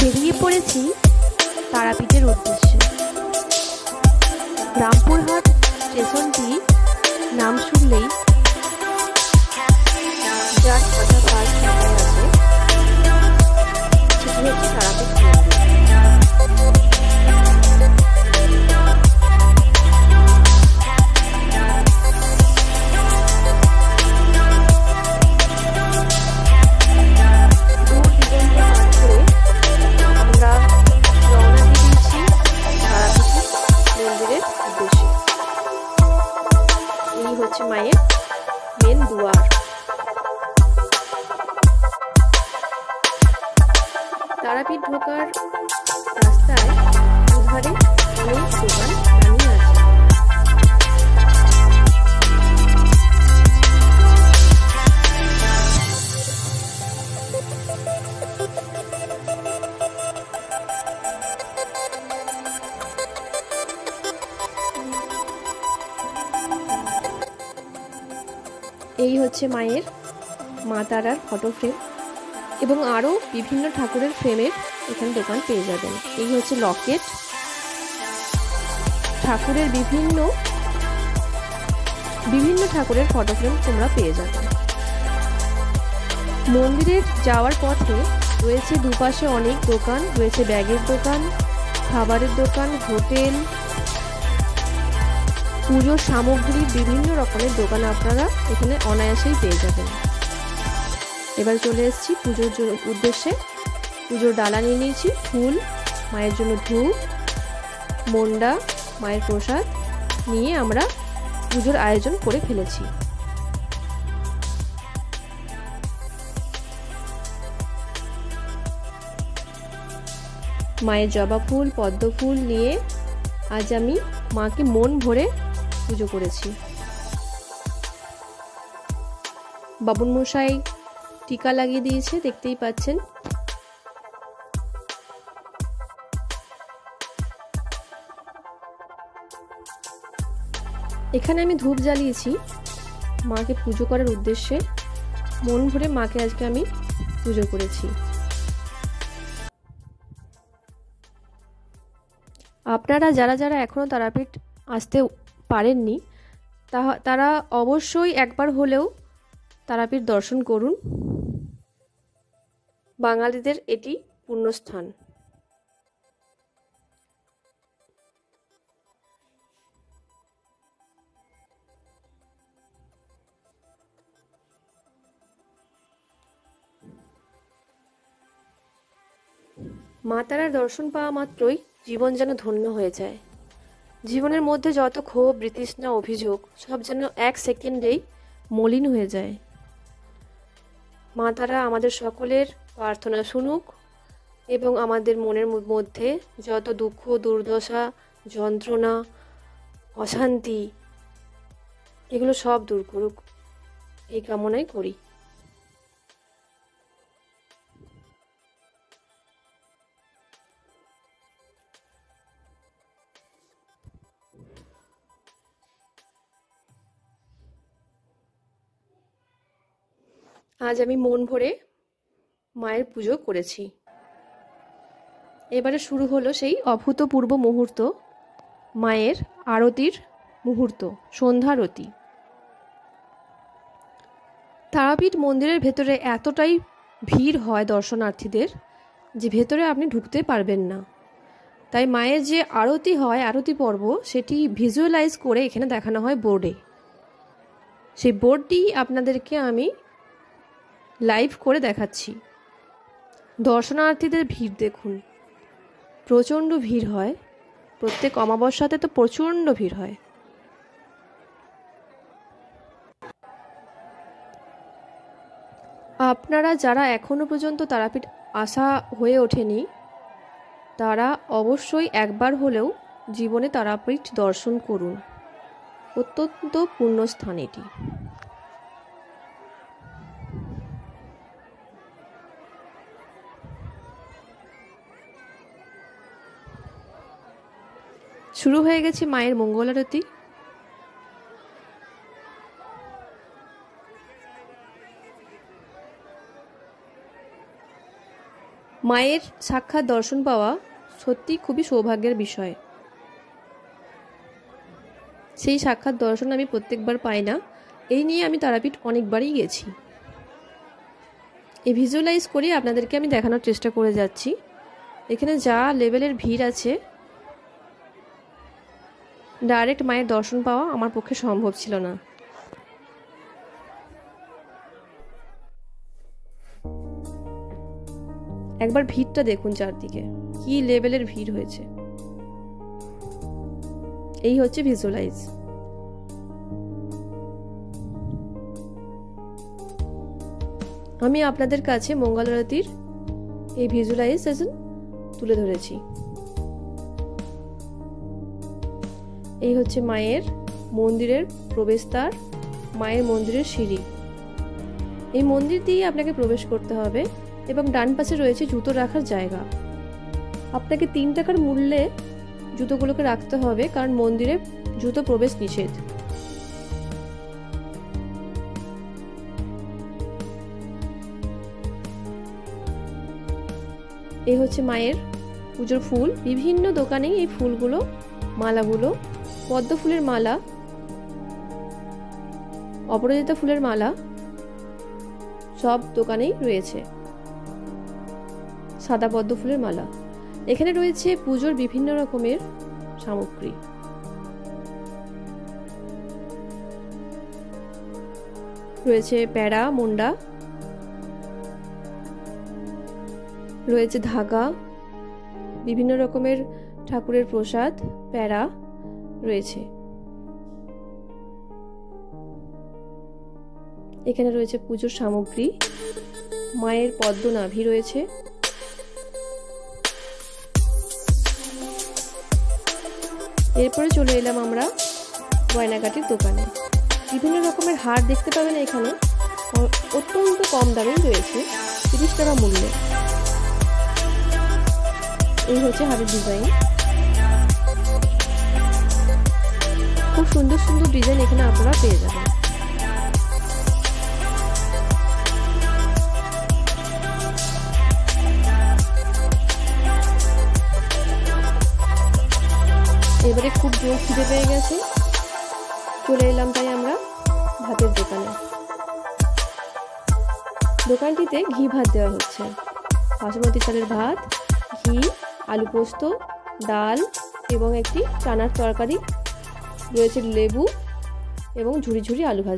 বেরিয়ে পড়েছি তারাপীঠের উদ্দেশ্যে। রামপুরহাট স্টেশনটি নাম শুনলেই যার কথা ফার্স্ট মাথায় আসে সেটি হচ্ছে তারাপীঠ মন্দির। হচ্ছে মায়ের মেন দুয়ার। তারাপীঠ ঢোকার রাস্তায় দুধারে অনেক দোকান দাঁড়িয়ে আছে। এই হচ্ছে মায়ের মা তারার ফটো ফ্রেম এবং আরও বিভিন্ন ঠাকুরের ফ্রেমের এখানে দোকান পেয়ে যাবেন। এই হচ্ছে লকেট, ঠাকুরের বিভিন্ন ঠাকুরের ফটো ফ্রেম তোমরা পেয়ে যাবে। মন্দিরের যাওয়ার পথে রয়েছে দুপাশে অনেক দোকান, রয়েছে ব্যাগের দোকান, খাবারের দোকান, হোটেল, পুজোর সামগ্রী, বিভিন্ন রকমের দোকান আপনারা এখানে অনায়াসেই পেয়ে যাবেন। এবার চলে এসেছি পুজোর উদ্দেশ্যে। পুজোর ডালা নিয়ে নিয়েছি, ফুল, মায়ের জন্য ধূপ, মন্ডা, মায়ের প্রসাদ নিয়ে আমরা পুজোর আয়োজন করে ফেলেছি। মায়ের জবা ফুল, পদ্ম ফুল নিয়ে আজ আমি মাকে মন ভরে পুজো করেছি। বাবুন মশাই টিকা লাগিয়ে দিয়েছে, দেখতেই পাচ্ছেন। এখানে আমি ধূপ জ্বালিয়েছি মাকে পুজো করার উদ্দেশ্যে। মন ভরে মাকে আজকে আমি পুজো করেছি। আপনারা যারা যারা এখনো তারাপীঠ আসতে পারেননি তারা অবশ্যই একবার হলেও তারাপীঠ দর্শন করুন। বাঙালিদের এটি পুণ্যস্থান। মা তারার দর্শন পাওয়া মাত্রই জীবন যেন ধন্য হয়ে যায়। জীবনের মধ্যে যত ক্ষোভ, বিতৃষ্ণা, অভিযোগ সব যেন এক সেকেন্ডেই মলিন হয়ে যায়। মা তারা আমাদের সকলের প্রার্থনা শুনুক এবং আমাদের মনের মধ্যে যত দুঃখ, দুর্দশা, যন্ত্রণা, অশান্তি এগুলো সব দূর করুক, এই কামনাই করি। আজ আমি মন ভরে মায়ের পুজো করেছি। এবারে শুরু হলো সেই অভূতপূর্ব মুহূর্ত, মায়ের আরতির মুহূর্ত, সন্ধ্যারতি। তারাপীঠ মন্দিরের ভেতরে এতটাই ভিড় হয় দর্শনার্থীদের যে ভেতরে আপনি ঢুকতে পারবেন না। তাই মায়ের যে আরতি হয়, আরতি পর্ব, সেটি ভিজুয়ালাইজ করে এখানে দেখানো হয় বোর্ডে। সেই বোর্ডটি আপনাদেরকে আমি লাইভ করে দেখাচ্ছি। দর্শনার্থীদের ভিড় দেখুন, প্রচণ্ড ভিড় হয়। প্রত্যেক অমাবস্যাতে তো প্রচণ্ড ভিড় হয়। আপনারা যারা এখনো পর্যন্ত তারাপীঠ আসা হয়ে ওঠেনি তারা অবশ্যই একবার হলেও জীবনে তারাপীঠ দর্শন করুন। অত্যন্ত পুণ্যস্থান এটি। শুরু হয়ে গেছে মায়ের মঙ্গলারতি। মায়ের সাক্ষাৎ দর্শন পাওয়া সত্যি খুবই সৌভাগ্যের বিষয়। সেই সাক্ষাৎ দর্শন আমি প্রত্যেকবার পাই না, এই নিয়ে আমি তারাপীঠ অনেকবারই গেছি। এই ভিজুয়ালাইজ করে আপনাদেরকে আমি দেখানোর চেষ্টা করে যাচ্ছি। এখানে যা লেভেলের ভিড় আছে, ডাইরেক্ট মায়ের দর্শন পাওয়া আমার পক্ষে সম্ভব ছিল না। একবার ভিড়টা দেখুন, চারদিকে কি লেভেলের ভিড় হয়েছে। এই হচ্ছে ভিজুয়ালাইজ। আমি আপনাদের কাছে মঙ্গল আরতির এই ভিজুয়ালাইজেশন তুলে ধরেছি। এই হচ্ছে মায়ের মন্দিরের প্রবেশদ্বার, মায়ের মন্দিরের সিঁড়ি। এই মন্দির দিয়ে আপনাকে প্রবেশ করতে হবে এবং ডান পাশে রয়েছে জুতো রাখার জায়গা। আপনাকে 3 টাকার মূল্যে জুতোগুলোকে রাখতে হবে, কারণ মন্দিরে জুতো প্রবেশ নিষেধ। এই হচ্ছে মায়ের পুজোর ফুল। বিভিন্ন দোকানেই এই ফুলগুলো, মালাগুলো, পদ্ম ফুলের মালা, অপরাজিতা ফুলের মালা সব দোকানেই রয়েছে। সাদা পদ্ম ফুলের মালা। এখানে রয়েছে পুজোর বিভিন্ন রকমের সামগ্রী। রয়েছে প্যাড়া, মুন্ডা, রয়েছে ধাগা, বিভিন্ন রকমের ঠাকুরের প্রসাদ, প্যাড়া রয়েছে। এখানে রয়েছে পুজোর সামগ্রী, মায়ের পদ্ম নাভি রয়েছে। এরপরে চলে এলাম আমরা গয়নাগাটির দোকানে। বিভিন্ন রকমের হার দেখতে পাবেন এখানে, অত্যন্ত কম দামে রয়েছে, 30 টাকা মূল্যে। এই হচ্ছে হারের ডিজাইন। খুব সুন্দর সুন্দর ডিজাইন এখানে আপনারা পেয়ে যাবেন। এবারে খুব জোর খিদে পেয়ে গেছে, চলে এলাম তাই আমরা ভাতের দোকানে। দোকানটিতে ঘি ভাত দেওয়া হচ্ছে। বাসমতি চালের ভাত, ঘি, আলু পোস্ত, ডাল এবং একটি চানার তরকারি, রয়েছে লেবু এবং ঝুরি ঝুরি আলু ভাজি।